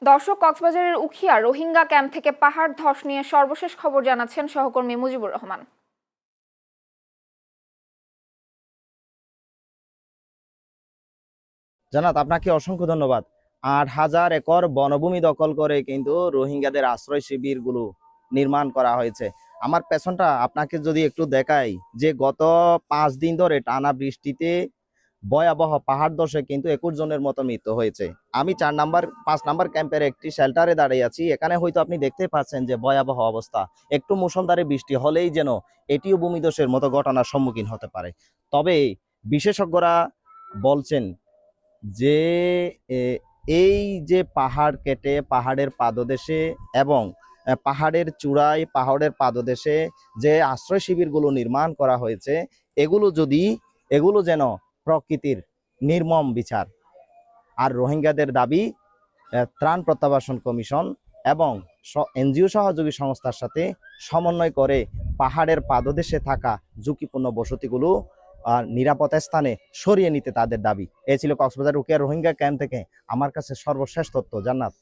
দর্শক, কক্সবাজারের উখিয়া রোহিঙ্গা ক্যাম্প থেকে পাহাড় ধস নিয়ে সর্বশেষ খবর জানাচ্ছেন সহকর্মী মুজিবুর রহমান। জানাত, আপনাকে অসংখ্য ধন্যবাদ। ৮,০০০ একর বনভূমি দখল করে কিন্তু রোহিঙ্গাদের আশ্রয় শিবিরগুলো নির্মাণ করা হয়েছে। আমার পেছনটা আপনাকে যদি একটু দেখাই, যে গত 5 দিন ধরে টানা বৃষ্টিতে ভয়াবহ পাহাড় ধসে কিন্তু 21 জনের মতো মৃত্যু হয়েছে। আমি 5 নাম্বার ক্যাম্পের একটি শেল্টারে দাঁড়িয়ে আছি। এখানে হয়তো আপনি দেখতে পাচ্ছেন যে ভয়াবহ অবস্থা। একটু মুষলধারে বৃষ্টি হলেই যেন এটিও ভূমিধসের মতো ঘটনার সম্মুখীন হতে পারে। তবে বিশেষজ্ঞরা বলছেন যে এই যে পাহাড় কেটে পাহাড়ের পাদদেশে এবং পাহাড়ের চূড়ায় পাহাড়ের পাদদেশে যে আশ্রয় শিবিরগুলো নির্মাণ করা হয়েছে, এগুলো যেন প্রকৃতির নির্মম বিচার। আর রোহিঙ্গাদের দাবি ত্রাণ প্রত্যাবাসন কমিশন এবং এনজিও সহযোগী সংস্থার সাথে সমন্বয় করে পাহাড়ের পাদদেশে থাকা ঝুঁকিপূর্ণ বসতিগুলো নিরাপদ স্থানে সরিয়ে নিতে তাদের দাবি। এ ছিল কক্সবাজার উখিয়া রোহিঙ্গা ক্যাম্প থেকে আমার কাছে সর্বশেষ তথ্য। জান্নাত।